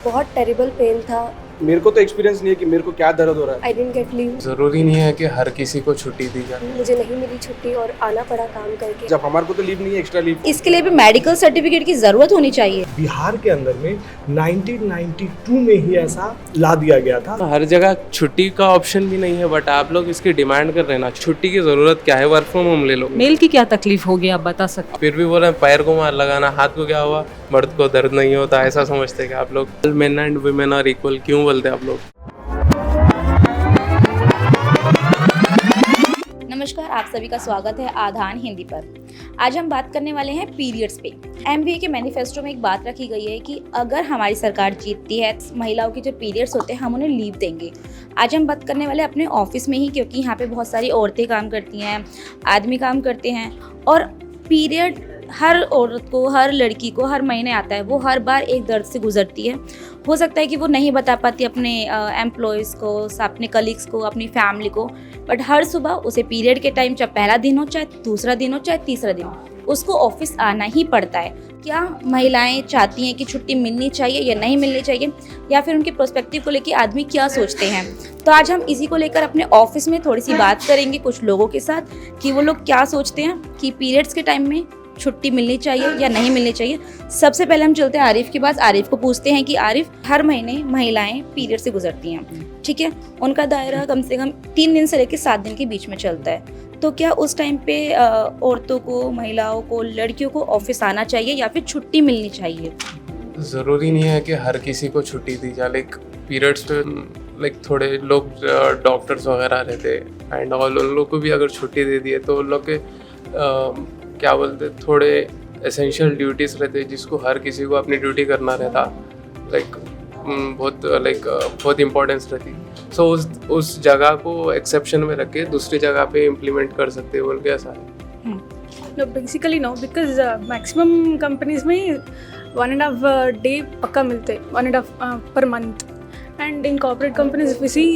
बहुत terrible pen था। मेरे को तो एक्सपीरियंस नहीं है कि मेरे को क्या दर्द हो रहा है। I didn't get leave. ज़रूरी नहीं है कि हर किसी को छुट्टी दी जाए। मुझे नहीं मिली छुट्टी और आना पड़ा काम करके। जब हमारे को तो लीव नहीं है, एक्स्ट्रा लीव। इसके लिए भी मेडिकल सर्टिफिकेट की ज़रूरत होनी चाहिए। बिहार के अंदर में 1992 में ही ऐसा ला दिया गया था। हर जगह छुट्टी का ऑप्शन भी नहीं है, बट आप लोग इसकी डिमांड कर रहे हैं ना। छुट्टी की ज़रूरत क्या है, वर्क फ्रॉम होम ले लो। मेल की क्या तकलीफ होगी आप बता सकते? फिर भी बोल रहे हैं पैर को मार लगाना, हाथ को क्या हुआ, मर्द को दर्द नहीं होता, ऐसा समझते हैं कि आप लोग men and women are equal क्यों बोलते हैं आप लोग। नमस्कार, आप सभी का स्वागत है आधान हिंदी पर। आज हम बात करने वाले हैं पीरियड्स पे। एमबीए के मैनिफेस्टो में एक बात रखी गई है कि अगर हमारी सरकार जीतती है, महिलाओं की जो पीरियड्स होते हैं हम उन्हें लीव देंगे। आज हम बात करने वाले अपने ऑफिस में ही, क्योंकि यहाँ पे बहुत सारी औरतें काम करती हैं, आदमी काम करते हैं और पीरियड हर औरत को, हर लड़की को हर महीने आता है। वो हर बार एक दर्द से गुजरती है। हो सकता है कि वो नहीं बता पाती अपने एम्प्लॉयज़ को, अपने कलीग्स को, अपनी फैमिली को, बट हर सुबह उसे पीरियड के टाइम, चाहे पहला दिन हो, चाहे दूसरा दिन हो, चाहे तीसरा दिन हो, उसको ऑफिस आना ही पड़ता है। क्या महिलाएं चाहती हैं कि छुट्टी मिलनी चाहिए या नहीं मिलनी चाहिए, या फिर उनके पर्सपेक्टिव को लेकर आदमी क्या सोचते हैं? तो आज हम इसी को लेकर अपने ऑफिस में थोड़ी सी बात करेंगे कुछ लोगों के साथ कि वो लोग क्या सोचते हैं कि पीरियड्स के टाइम में छुट्टी मिलनी चाहिए या नहीं मिलनी चाहिए। सबसे पहले हम चलते हैं आरिफ के पास। आरिफ को पूछते हैं कि आरिफ, हर महीने महिलाएं पीरियड से गुजरती हैं, ठीक है? उनका दायरा कम से कम 3 दिन से लेकर 7 दिन के बीच में चलता है। तो क्या उस टाइम पे औरतों को, महिलाओं को, लड़कियों को ऑफिस आना चाहिए या फिर छुट्टी मिलनी चाहिए? ज़रूरी नहीं है कि हर किसी को छुट्टी दी जाए। लाइक पीरियड्स पे लाइक थोड़े लोग डॉक्टर्स वगैरह रहते एंड ऑल, उन लोग को भी अगर छुट्टी दे दी है तो उन लोग के क्या बोलते, थोड़े एसेंशियल ड्यूटीज़ रहते जिसको हर किसी को अपनी ड्यूटी करना रहता। बहुत इम्पोर्टेंस रहती। सो उस जगह को एक्सेप्शन में रख के दूसरी जगह पे इम्प्लीमेंट कर सकते हैं बोल के, ऐसा है। No, basically no, because maximum companies में 1.5 day पक्का मिलते, 1.5 per month, and in corporate companies if we see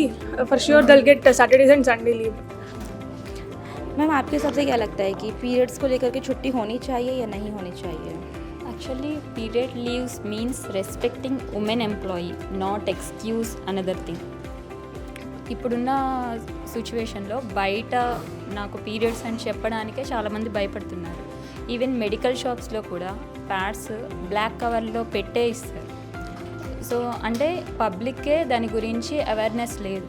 for sure they'll get Saturdays and Sunday leave. Ma'am, आपके हिसाब से क्या लगता है कि पीरियड्स को लेकर के छुट्टी होनी चाहिए या नहीं होनी चाहिए? Actually, period leaves means respecting women employee, not excuse another thing. ఇప్పుడున్న సిచ్యువేషన్లో బయట నాకు పీరియడ్స్ అని చెప్పడానికే చాలామంది భయపడుతున్నారు. ఈవెన్ మెడికల్ షాప్స్లో కూడా ప్యాడ్స్ బ్లాక్ కవర్లో పెట్టే ఇస్తారు. సో అంటే పబ్లిక్కే దాని గురించి అవేర్నెస్ లేదు.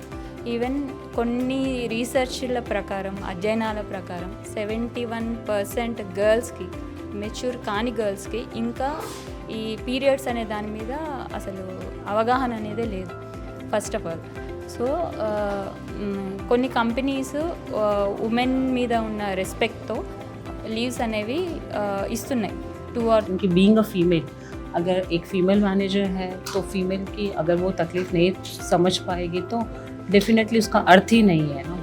ఈవెన్ కొన్ని రీసెర్చ్ల ప్రకారం, అధ్యయనాల ప్రకారం 71% గర్ల్స్కి, మెచ్యూర్ కాని గర్ల్స్కి ఇంకా ఈ పీరియడ్స్ అనే దాని మీద అసలు అవగాహన అనేదే లేదు ఫస్ట్ ఆఫ్ ఆల్. సో కొన్ని కంపెనీస్ ఉమెన్ మీద ఉన్న రెస్పెక్ట్తో లీవ్స్ అనేవి ఇస్తున్నాయి 2 or क्योंकि बीइंग अ फीमेल, अगर एक फीमेल मैनेजर है तो फीमेल की अगर वो तकलीफ़ नहीं समझ पाएगी तो डेफिनेटली उसका अर्थ ही नहीं है ना।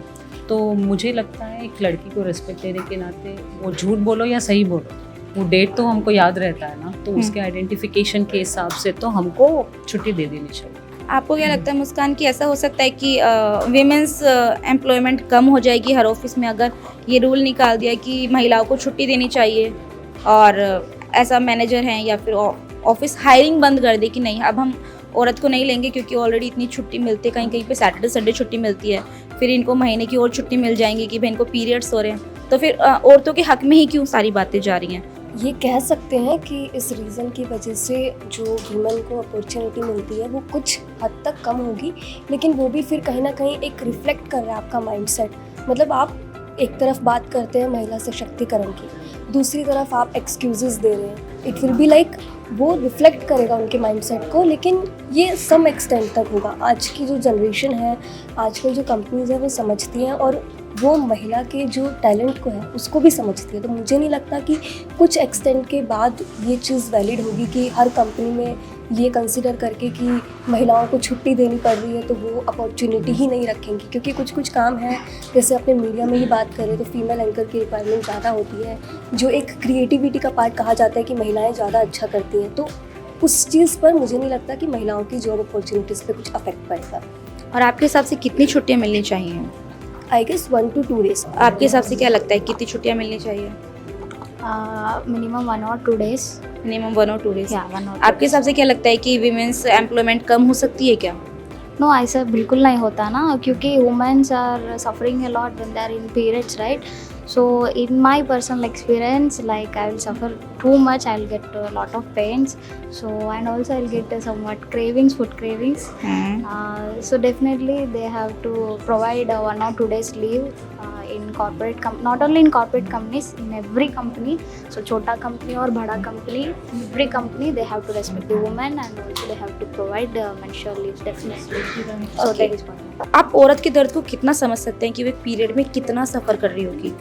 तो मुझे लगता है एक लड़की को रिस्पेक्ट देने के नाते, वो झूठ बोलो या सही बोलो, वो डेट तो हमको याद रहता है ना, तो उसके आइडेंटिफिकेशन के हिसाब से तो हमको छुट्टी दे देनी चाहिए। आपको क्या लगता है मुस्कान कि ऐसा हो सकता है कि वीमेंस एम्प्लॉयमेंट कम हो जाएगी हर ऑफिस में अगर ये रूल निकाल दिया कि महिलाओं को छुट्टी देनी चाहिए, और ऐसा मैनेजर हैं या फिर ऑफिस हायरिंग बंद कर दे कि नहीं, अब हम औरत को नहीं लेंगे क्योंकि ऑलरेडी इतनी छुट्टी मिलती है, कहीं कहीं पे सैटरडे संडे छुट्टी मिलती है, फिर इनको महीने की और छुट्टी मिल जाएंगी कि भाई इनको पीरियड्स हो रहे हैं, तो फिर औरतों के हक में ही क्यों सारी बातें जा रही हैं? ये कह सकते हैं कि इस रीज़न की वजह से जो वुमेन को अपॉर्चुनिटी मिलती है वो कुछ हद तक कम होगी, लेकिन वो भी फिर कहीं ना कहीं एक रिफ्लेक्ट कर रहा है आपका माइंडसेट। मतलब आप एक तरफ बात करते हैं महिला सशक्तिकरण की, दूसरी तरफ आप एक्सक्यूजेस दे रहे हैं। इट विल बी लाइक वो रिफ्लेक्ट करेगा उनके माइंडसेट को, लेकिन ये सम एक्सटेंट तक होगा। आज की जो जनरेशन है, आजकल जो कंपनीज है वो समझती हैं और वो महिला के जो टैलेंट को है उसको भी समझती है। तो मुझे नहीं लगता कि कुछ एक्सटेंट के बाद ये चीज़ वैलिड होगी कि हर कंपनी में ये कंसिडर करके कि महिलाओं को छुट्टी देनी पड़ रही है तो वो अपॉर्चुनिटी ही नहीं रखेंगी। क्योंकि कुछ कुछ काम है, जैसे अपने मीडिया में ही बात करें तो फीमेल एंकर की रिक्वायरमेंट ज़्यादा होती है, जो एक क्रिएटिविटी का पार्ट कहा जाता है कि महिलाएं ज़्यादा अच्छा करती हैं। तो उस चीज़ पर मुझे नहीं लगता कि महिलाओं की जॉब अपॉर्चुनिटीज़ पे कुछ अफेक्ट पड़ेगा। और आपके हिसाब से कितनी छुट्टियाँ मिलनी चाहिए? I guess 1 to 2 days। आपके हिसाब से क्या लगता है कितनी छुट्टियाँ मिलनी चाहिए? Minimum 1 or 2 days. मिनिमम 1 और 2 डेज। Yeah, 1 or 2 आपके हिसाब से क्या लगता है कि वीमेंस एम्प्लॉयमेंट कम हो सकती है क्या? नो, ऐसा बिल्कुल नहीं होता ना, क्योंकि women's are suffering a lot when they are in periods, right? So in my personal experience, like I will suffer too much, I'll get a lot of pains, so and also I'll get somewhat cravings, food cravings. So definitely they have to provide 1 or 2 days leave in corporate not only in corporate companies, in every company. So chota company or bada company, every company they have to respect the woman, and also they have to provide menstrual leave, definitely. So Okay. that is what. आप औरत के दर्द को कितना समझ सकते हैं कि वो पीरियड में कितना सफ़र कर रही होगी?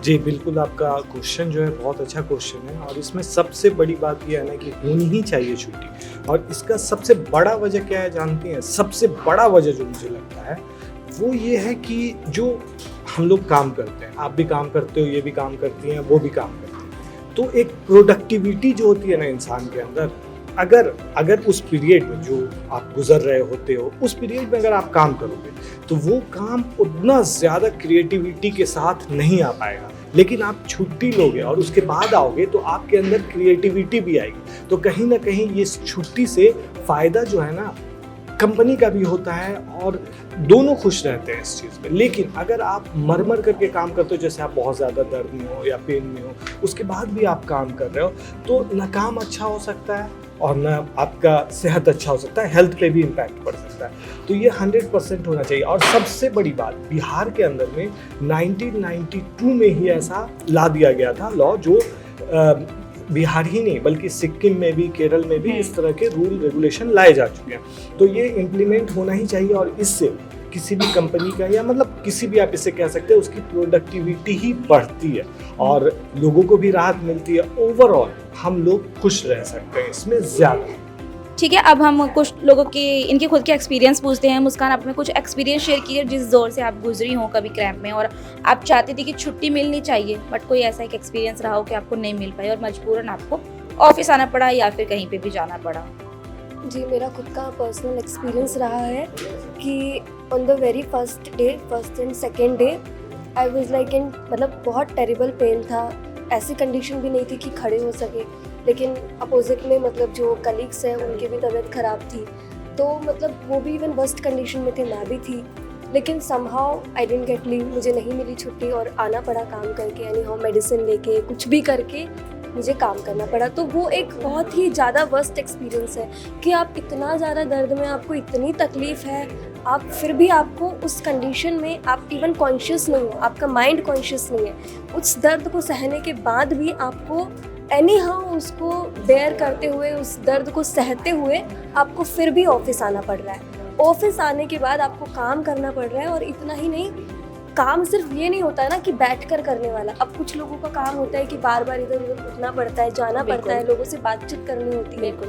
जी बिल्कुल, आपका क्वेश्चन जो है बहुत अच्छा क्वेश्चन है, और इसमें सबसे बड़ी बात यह है ना कि होनी ही चाहिए छुट्टी। और इसका सबसे बड़ा वजह क्या है जानती हैं? सबसे बड़ा वजह जो मुझे लगता है वो ये है कि जो हम लोग काम करते हैं, आप भी काम करते हो, ये भी काम करती हैं, वो भी काम करते हैं, तो एक प्रोडक्टिविटी जो होती है ना इंसान के अंदर, अगर उस पीरियड में जो आप गुजर रहे होते हो, उस पीरियड में अगर आप काम करोगे तो वो काम उतना ज़्यादा क्रिएटिविटी के साथ नहीं आ पाएगा। लेकिन आप छुट्टी लोगे और उसके बाद आओगे तो आपके अंदर क्रिएटिविटी भी आएगी। तो कहीं ना कहीं ये छुट्टी से फ़ायदा जो है ना कंपनी का भी होता है, और दोनों खुश रहते हैं इस चीज़ में। लेकिन अगर आप मर करके काम करते हो, जैसे आप बहुत ज़्यादा दर्द में हो या पेन में हो, उसके बाद भी आप काम कर रहे हो, तो ना काम अच्छा हो सकता है और ना आपका सेहत अच्छा हो सकता है, हेल्थ पे भी इम्पैक्ट पड़ सकता है। तो ये 100% होना चाहिए। और सबसे बड़ी बात, बिहार के अंदर में 1992 में ही ऐसा ला दिया गया था लॉ, जो बिहार ही नहीं बल्कि सिक्किम में भी, केरल में भी इस तरह के रूल रेगुलेशन लाए जा चुके हैं। तो ये इम्प्लीमेंट होना ही चाहिए, और इससे किसी भी कंपनी का, या मतलब किसी भी आप इसे कह सकते हैं, उसकी प्रोडक्टिविटी ही बढ़ती है और लोगों को भी राहत मिलती है। ओवरऑल हम लोग खुश रह सकते हैं इसमें ज़्यादा। ठीक है, अब हम कुछ लोगों के इनके खुद के एक्सपीरियंस पूछते हैं। मुस्कान, आपने कुछ एक्सपीरियंस शेयर किए जिस दौर से आप गुजरी हो कभी क्रैम्प में, और आप चाहती थी कि छुट्टी मिलनी चाहिए, बट कोई ऐसा एक एक्सपीरियंस रहा हो कि आपको नहीं मिल पाई और मजबूरन आपको ऑफिस आना पड़ा या फिर कहीं पे भी जाना पड़ा? जी, मेरा खुद का पर्सनल एक्सपीरियंस रहा है कि on the very first and second day I was like in, मतलब बहुत टेरिबल पेन था। ऐसी कंडीशन भी नहीं थी कि खड़े हो सके, लेकिन अपोजिट में मतलब जो कलीग्स हैं उनकी भी तबीयत ख़राब थी, तो मतलब वो भी इवन वर्स्ट कंडीशन में थे, मैं भी थी। लेकिन somehow I didn't get leave, मुझे नहीं मिली छुट्टी और आना पड़ा काम करके, यानी हाउ मेडिसिन लेके कुछ भी करके मुझे काम करना पड़ा। तो वो एक बहुत ही ज़्यादा वर्स्ट एक्सपीरियंस है कि आप इतना ज़्यादा दर्द में, आपको इतनी तकलीफ़ है, आप फिर भी आपको उस कंडीशन में आप इवन कॉन्शियस नहीं हो, आपका माइंड कॉन्शियस नहीं है। उस दर्द को सहने के बाद भी आपको एनी हाउ उसको बेयर करते हुए, उस दर्द को सहते हुए आपको फिर भी ऑफिस आना पड़ रहा है। ऑफिस आने के बाद आपको काम करना पड़ रहा है, और इतना ही नहीं, काम सिर्फ ये नहीं होता है ना कि बैठकर करने वाला। अब कुछ लोगों का काम होता है कि बार बार इधर उधर उठना पड़ता है, जाना पड़ता है, लोगों से बातचीत करनी होती है। बिल्कुल।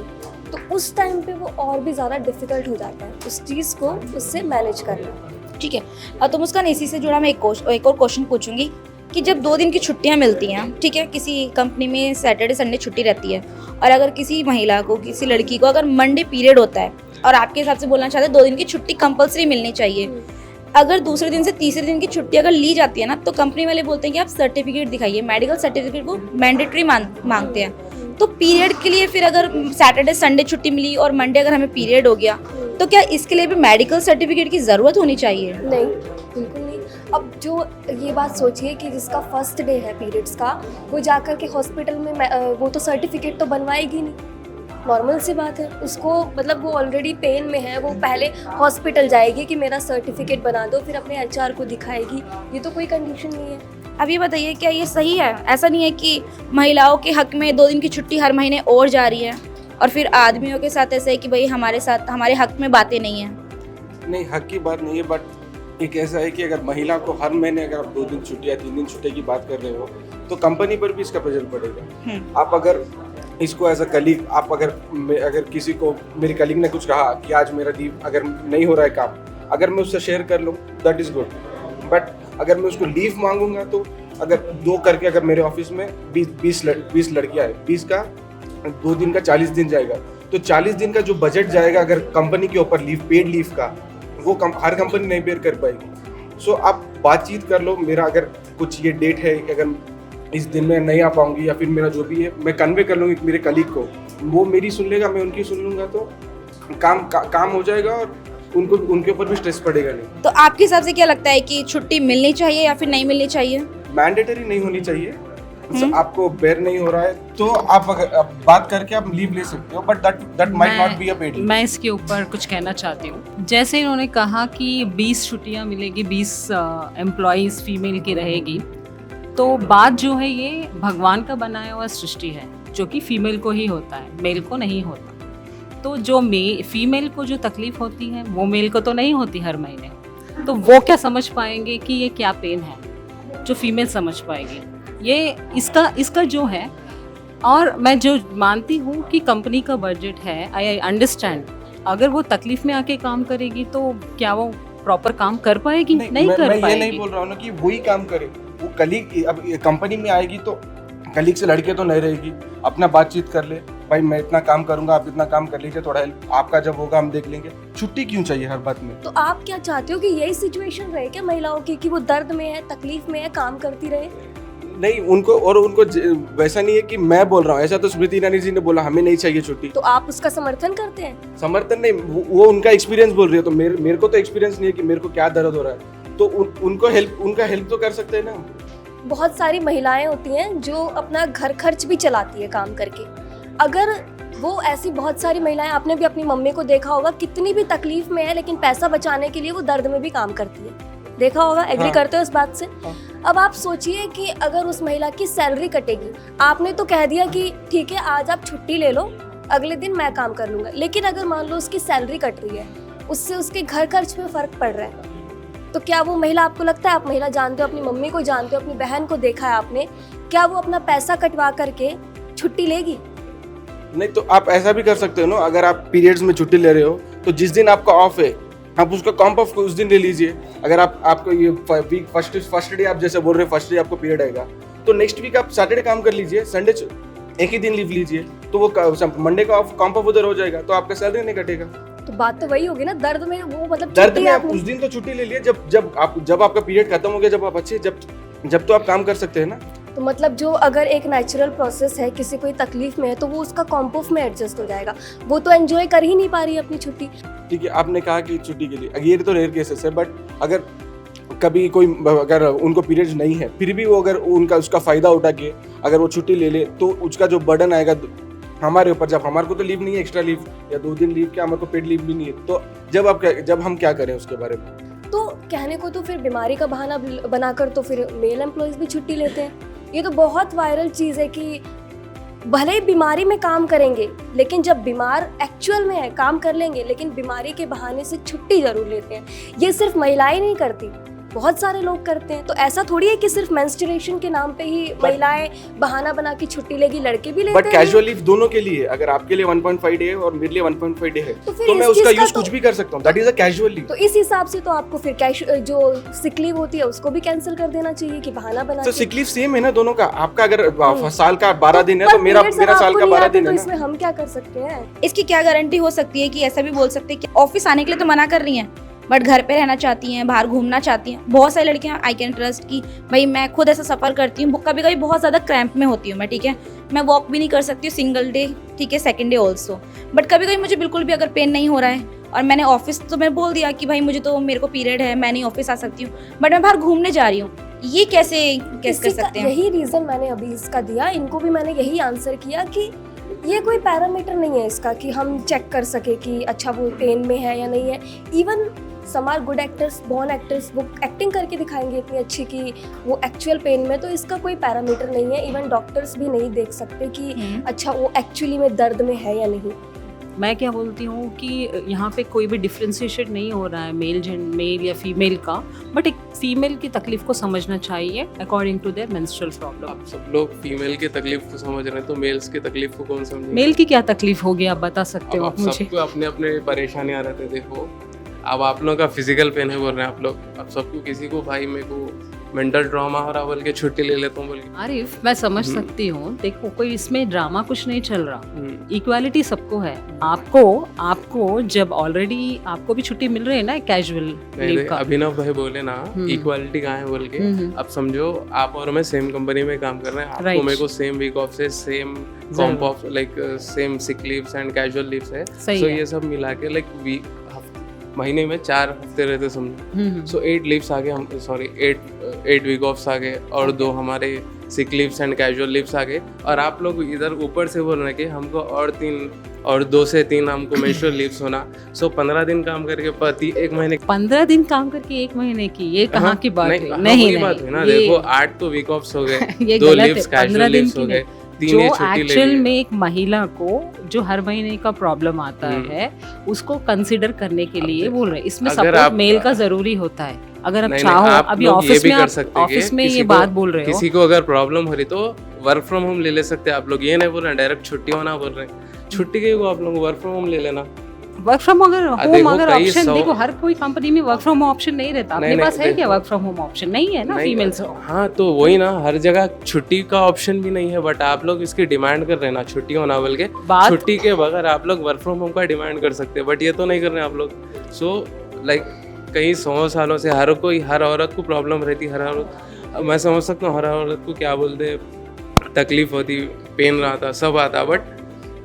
तो उस टाइम पे वो और भी ज़्यादा डिफ़िकल्ट हो जाता है उस चीज़ को उससे मैनेज करना। ठीक है, तो मुस्कान, इसी से जुड़ा मैं एक और क्वेश्चन पूछूंगी कि जब 2 दिन की छुट्टियां मिलती हैं, ठीक है, किसी कंपनी में सैटरडे संडे छुट्टी रहती है, और अगर किसी महिला को, किसी लड़की को अगर मंडे पीरियड होता है और आपके हिसाब से बोलना चाहते हैं 2 दिन की छुट्टी कंपलसरी मिलनी चाहिए, अगर दूसरे दिन से तीसरे दिन की छुट्टी अगर ली जाती है ना, तो कंपनी वाले बोलते हैं कि आप सर्टिफिकेट दिखाइए, मेडिकल सर्टिफिकेट को मैंडेटरी मांगते हैं। तो पीरियड के लिए फिर अगर सैटरडे संडे छुट्टी मिली और मंडे अगर हमें पीरियड हो गया, तो क्या इसके लिए भी मेडिकल सर्टिफिकेट की ज़रूरत होनी चाहिए? नहीं, बिल्कुल नहीं। अब जो ये बात सोचिए कि जिसका फर्स्ट डे है पीरियड्स का, वो जाकर के हॉस्पिटल में वो तो सर्टिफिकेट तो बनवाएगी नहीं, नॉर्मल सी बात है। उसको मतलब वो ऑलरेडी पेन में है, वो पहले हॉस्पिटल जाएगी कि मेरा सर्टिफिकेट बना दो, फिर अपने एचआर को दिखाएगी। ये तो कोई कंडीशन नहीं है। अब ये बताइए, क्या ये सही है? ऐसा नहीं है कि महिलाओं के हक में 2 दिन की छुट्टी हर महीने और जा रही है, और फिर आदमियों के साथ ऐसा है कि भाई हमारे हक में बातें नहीं हैं? नहीं, हक की बात नहीं है, बट एक ऐसा है कि अगर महिला को हर महीने अगर आप 2 दिन छुट्टी या 3 दिन छुट्टी की बात कर रहे हो, तो कंपनी पर भी इसका प्रेशर पड़ेगा। आप अगर इसको एज अ कलीग, आप अगर किसी को, मेरी कलीग ने कुछ कहा कि आज मेरा लीव अगर नहीं हो रहा है काम, अगर मैं उससे शेयर कर लूँ दैट इज़ गुड, बट अगर मैं उसको लीव मांगूंगा तो अगर 2 करके अगर मेरे ऑफिस में 20 लड़कियाँ हैं, 20 का 2 दिन का 40 दिन जाएगा, तो 40 दिन का जो बजट जाएगा अगर कंपनी के ऊपर लीव, पेड लीव का, वो हर कंपनी नहीं बेयर कर पाएगी। सो आप बातचीत कर लो, मेरा अगर कुछ ये डेट है, अगर इस दिन में नहीं आ पाऊंगी, या फिर मेरा जो भी है मैं कन्वे कर लूँगी मेरे कलीग को, वो मेरी सुन लेगा, मैं उनकी सुन लूँगा, तो काम हो जाएगा और उनको उनके ऊपर भी स्ट्रेस पड़ेगा नहीं। तो आपके हिसाब से क्या लगता है कि छुट्टी मिलनी चाहिए या फिर नहीं मिलनी चाहिए? मैंडेटरी नहीं होनी चाहिए। आपको बेर नहीं हो रहा है तो आप बात करके आप लीव ले सकते हो, but that might not be a paid. मैं इसके ऊपर कुछ कहना चाहती हूँ। जैसे इन्होंने कहा कि 20 छुट्टियाँ मिलेगी, 20 एम्प्लॉयज़ फीमेल की रहेगी, तो बात जो है ये भगवान का बनाया हुआ सृष्टि है, जो कि फीमेल को ही होता है, मेल को नहीं होता। तो जो फीमेल को जो तकलीफ होती है वो मेल को तो नहीं होती हर महीने, तो वो क्या समझ पाएंगे कि ये क्या पेन है, जो फीमेल समझ पाएगी। ये इसका जो है, और मैं जो मानती हूँ कि कंपनी का बजट है, आई अंडरस्टैंड, अगर वो तकलीफ में आके काम करेगी तो क्या वो प्रॉपर काम कर पाएगी? नहीं कर पाएगी। मैं ये नहीं बोल रहा हूँ ना कि वही काम करे, वो कलीग अब कंपनी में आएगी तो कलीग से लड़के तो नहीं रहेगी, अपना बातचीत कर ले, भाई मैं इतना काम करूंगा, आप इतना काम कर लीजिए, थोड़ा हेल्प आपका जब होगा हम देख लेंगे। छुट्टी क्यों चाहिए हर बात में? तो आप क्या चाहते हो कि यही सिचुएशन रहे क्या महिलाओं की, कि वो दर्द में है, तकलीफ में है, काम करती रहे? नहीं, उनको वैसा नहीं है कि मैं बोल रहा हूँ, ऐसा तो स्मृति ईरानी जी ने बोला हमें नहीं चाहिए छुट्टी, तो आप उसका समर्थन करते हैं? समर्थन नहीं, वो उनका एक्सपीरियंस बोल रही है, तो मेरे को तो एक्सपीरियंस नहीं है कि मेरे को क्या दर्द हो रहा है, तो उनका हेल्प तो कर सकते हैं ना। बहुत सारी महिलाएं होती हैं जो अपना घर खर्च भी चलाती है काम करके। अगर वो ऐसी बहुत सारी महिलाएं, आपने भी अपनी मम्मी को देखा होगा, कितनी भी तकलीफ में है लेकिन पैसा बचाने के लिए वो दर्द में भी काम करती है, देखा होगा, एग्री करते हो इस बात से? अब आप सोचिए कि अगर उस महिला की सैलरी कटेगी, आपने तो कह दिया कि ठीक है आज आप छुट्टी ले लो, अगले दिन मैं काम कर लूंगा, लेकिन अगर मान लो उसकी सैलरी कट रही है, उससे उसके घर खर्च पे फर्क पड़ रहा है, तो क्या वो महिला, आपको लगता है, आप महिला जानते हो, अपनी मम्मी को जानते हो, अपनी बहन को देखा है आपने, क्या वो अपना पैसा कटवा करके छुट्टी लेगी? नहीं, तो आप ऐसा भी कर सकते हो ना, अगर आप पीरियड्स में छुट्टी ले रहे हो तो जिस दिन आपका ऑफ है आप उसका कॉम्प ऑफ उस दिन ले लीजिए। अगर आपको ये वीक फर्स्ट डे आप जैसे बोल रहे हैं, फर्स्ट डे आपको पीरियड आएगा तो नेक्स्ट वीक आप सैटरडे काम कर लीजिए, संडे एक ही दिन लीव लीजिए, तो वो मंडे का ऑफ कॉम्प ऑफ उधर हो जाएगा, तो आपका सैलरी नहीं कटेगा। तो बात तो वही होगी ना, दर्द में वो मतलब दर्द में आप उस दिन तो छुट्टी ले लिए जब आपका पीरियड खत्म हो गया, जब आप अच्छे जब तो आप काम कर सकते हैं ना। तो मतलब जो अगर एक नेचुरल प्रोसेस है, किसी कोई तकलीफ में है तो वो उसका कॉम्प ऑफ में एडजस्ट हो जाएगा, वो तो एंजॉय कर ही नहीं पा रही है अपनी छुट्टी। ठीक है, आपने कहा कि छुट्टी के लिए, ये तो रेयर केसेस है, बट अगर कभी अगर उनको पीरियड्स नहीं है फिर भी वो अगर उसका फायदा उठा के अगर वो छुट्टी ले ले तो उसका जो बर्डन आएगा हमारे ऊपर। जब हमारे को तो लीव नहीं है, एक्स्ट्रा लीव या 2 दिन लीव, क्या हमारे को पेड लीव भी नहीं है, तो जब हम क्या करें उसके बारे में? तो कहने को तो फिर बीमारी का बहाना बनाकर तो फिर मेल एम्प्लॉयज भी छुट्टी लेते हैं। ये तो बहुत वायरल चीज़ है कि भले ही बीमारी में काम करेंगे, लेकिन जब बीमार एक्चुअल में है काम कर लेंगे, लेकिन बीमारी के बहाने से छुट्टी जरूर लेते हैं। ये सिर्फ महिलाएं नहीं करती, बहुत सारे लोग करते हैं। तो ऐसा थोड़ी है कि सिर्फ मेंस्ट्रुएशन के नाम पे ही महिलाएं बहाना बना के छुट्टी लेगी, लड़के भी लेते हैं। बट कैजुअल लीव दोनों के लिए, अगर आपके लिए 1.5 डे है और मेरे लिए 1.5 डे है तो मैं उसका यूज कुछ भी कर सकता हूँ, that is a casual leave. तो इस हिसाब से तो आपको फिर जो सिक लीव होती है उसको भी कैंसिल कर देना चाहिए कि बहाना बना। तो सिक लीव सेम है ना दोनों का, आपका अगर साल का 12 दिन है तो मेरा साल का 12 दिन है ना। इसमें हम क्या कर सकते हैं? इसकी क्या गारंटी हो सकती है कि ऐसा भी बोल सकते हैं कि ऑफिस आने के लिए तो मना कर रही हैं बट घर पे रहना चाहती हैं, बाहर घूमना चाहती हैं। बहुत सारी लड़कियां आई कैन ट्रस्ट की भाई मैं खुद ऐसा सफ़र करती हूँ, कभी कभी बहुत ज़्यादा क्रैम्प में होती हूँ मैं, ठीक है, मैं वॉक भी नहीं कर सकती हूँ सिंगल डे, ठीक है, सेकंड डे ऑल्सो, बट कभी कभी मुझे बिल्कुल भी अगर पेन नहीं हो रहा है और मैंने ऑफिस तो मैं बोल दिया कि भाई मेरे को पीरियड है, मैं नहीं ऑफिस आ सकती हूँ, बट मैं बाहर घूमने जा रही हूँ, ये कैसे कर सकते हैं? यही रीज़न मैंने अभी इसका दिया, इनको भी मैंने यही आंसर किया कि ये कोई पैरामीटर नहीं है इसका कि हम चेक कर सके कि अच्छा वो पेन में है या नहीं है। Even some are good actors, born actors, वो एक्टिंग करके दिखाएंगे इतनी अच्छी कि वो एक्चुअल पेन में, तो इसका कोई पैरामीटर नहीं है। इवन डॉक्टर्स भी नहीं देख सकते कि अच्छा वो एक्चुअली में दर्द में है या नहीं। मैं क्या बोलती हूँ कि यहाँ पे कोई भी डिफ्रेंशिएशन नहीं हो रहा है मेल या फीमेल का, बट एक फीमेल की तकलीफ को समझना चाहिए according to their menstrual problem. आप सब लोग फीमेल की तकलीफ को समझ रहे हैं, तो मेल्स की तकलीफ को कौन समझेगा? मेल की क्या तकलीफ होगी आप बता सकते हो अब मुझे? सबको अपने अपने परेशानियाँ रहते, देखो अब आप लोगों का फिजिकल पेन है बोल रहे हैं आप लोग, अब सबको किसी को भाई मेरे को मेंटल ट्रॉमा हो रहा बोल के छुट्टी ले लेता हूँ बोल के। आरिफ, मैं समझ सकती हूँ, देखो कोई इसमें ड्रामा कुछ नहीं चल रहा, इक्वालिटी सबको है। आपको जब ऑलरेडी आपको भी छुट्टी मिल रही है ना कैजुअल लीव का। अभिनव भाई बोले ना इक्वालिटी कहाँ है बोल के, अब समझो आप और मैं सेम कंपनी में काम कर रहे हैं, आपको मेरे को सेम वीक ऑफ से same comp off like same sick leaves and casual leaves है, सो ये सब मिला के लाइक महीने में 4 हफ्ते रहते समझो, सो 8 लीव्स आ गए, हम सॉरी 8 वीक ऑफ्स आ गए और 2 हमारे sick leaves and casual leaves आ गए, और आप लोग इधर ऊपर से बोल रहे हैं कि हमको और 2 से 3 हमको मेंस्ट्रुअल लीव्स होना, सो 15 दिन काम करके पति 1 महीने 15 दिन काम करके 1 महीने की, ये कहाँ की बात है? नहीं बात है ना, देखो 8 तो वीक ऑफ्स हो गए, 2 लीव्स कैजुअल लीव्स हो गए, 3 जो छुट्टी एक्चुअल में एक महिला को जो हर महीने का प्रॉब्लम आता है उसको कंसीडर करने के लिए बोल रहे हैं। इसमें सपोर्ट मेल का जरूरी होता है। अगर आप चाहो, अभी ऑफिस में ये बात बोल रहे हो, किसी को अगर प्रॉब्लम हो रही तो वर्क फ्रॉम होम ले सकते हैं आप लोग, ये नहीं बोल रहे हैं डायरेक्ट छुट्टी होना बोल रहे हैं, छुट्टी के आप लोग वर्क फ्रॉम होम ले लेना। वर्क फ्रॉम अगर ऑप्शन देखो, हर कोई कंपनी में वर्क फ्रॉम ऑप्शन नहीं रहता, अपने पास है क्या वर्क फ्रॉम होम ऑप्शन? नहीं है ना फीमेल्स को। हाँ तो वही ना, हर जगह छुट्टी का ऑप्शन भी नहीं है, बट आप लोग इसकी डिमांड कर रहे हैं ना छुट्टी होना बोल के, छुट्टी के बगैर आप लोग वर्क फ्रॉम होम का डिमांड कर सकते हैं, बट ये तो नहीं कर रहे हैं आप लोग। सो लाइक कई 100 सालों से हर औरत को प्रॉब्लम रहती, हर औरत, मैं समझ सकता हूँ हर औरत को क्या बोलते तकलीफ होती, पेन रहा था, सब आता, बट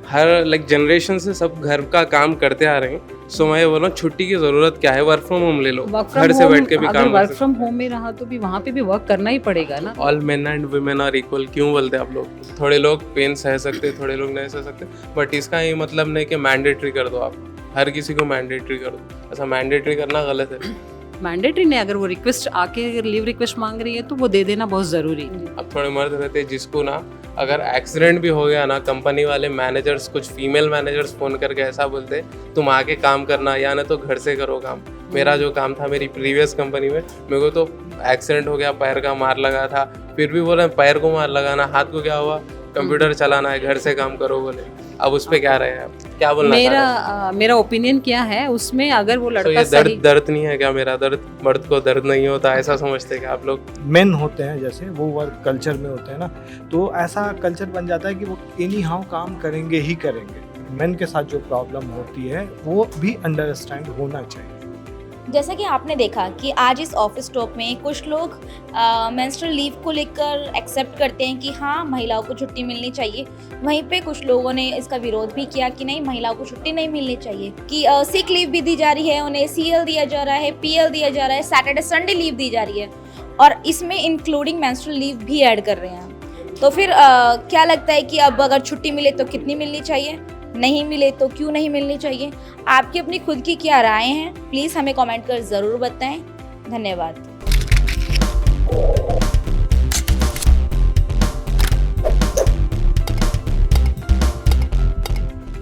हर लाइक जनरेशन से सब घर का काम करते आ रहे हैं, सो मैं बोल रहा हूँ छुट्टी की जरूरत क्या है, वर्क फ्रॉम होम ले लो, घर से बैठ के भी काम। वर्क फ्रॉम होम में रहा तो भी वहाँ पे भी वर्क करना ही पड़ेगा ना। All men and women are equal क्यों बोलते हैं आप लोग? थोड़े लोग पेन सह सकते, थोड़े लोग नहीं सह सकते, बट इसका ये मतलब नहीं कि मैंडेटरी कर दो आप, हर किसी को मैंडेटरी कर दो, ऐसा मैंडेटरी करना गलत है। मैंडेटरी नहीं, अगर वो रिक्वेस्ट आके अगर लीव रिक्वेस्ट मांग रही है तो वो दे देना बहुत ज़रूरी है। अब थोड़े मर्द रहते हैं जिसको ना अगर एक्सीडेंट भी हो गया ना, कंपनी वाले मैनेजर्स, कुछ फीमेल मैनेजर्स फ़ोन करके ऐसा बोलते तुम आके काम करना या ना तो घर से करो काम। मेरा जो काम था मेरी प्रीवियस कंपनी में, मेरे को तो एक्सीडेंट हो गया, पैर का मार लगा था, फिर भी बोले पैर को मार लगाना, हाथ को क्या हुआ, कंप्यूटर चलाना है, घर से काम करो बोले। अब उस पे क्या रहे आप, क्या बोलना? मेरा ओपिनियन क्या है उसमें, अगर वो लड़का ये दर्द नहीं है क्या मेरा? दर्द मर्द को दर्द नहीं होता ऐसा समझते हैं आप लोग? मेन होते हैं जैसे वो वर्क कल्चर में होते हैं ना, तो ऐसा कल्चर बन जाता है कि वो एनी हाउ काम करेंगे ही करेंगे। मेन के साथ जो प्रॉब्लम होती है वो भी अंडरस्टैंड होना चाहिए। जैसा कि आपने देखा कि आज इस ऑफिस टॉक में कुछ लोग मेंस्ट्रुअल लीव को लेकर एक्सेप्ट करते हैं कि हाँ महिलाओं को छुट्टी मिलनी चाहिए, वहीं पे कुछ लोगों ने इसका विरोध भी किया कि नहीं महिलाओं को छुट्टी नहीं मिलनी चाहिए, कि सिक लीव भी दी जा रही है, उन्हें CL दिया जा रहा है, PL दिया जा रहा है, सैटरडे संडे लीव दी जा रही है, और इसमें इंक्लूडिंग मेंस्ट्रुअल लीव भी ऐड कर रहे हैं। तो फिर क्या लगता है कि अब अगर छुट्टी मिले तो कितनी मिलनी चाहिए, नहीं मिले तो क्यों नहीं मिलनी चाहिए? आपकी अपनी खुद की क्या राय हैं, प्लीज़ हमें कमेंट कर ज़रूर बताएं। धन्यवाद।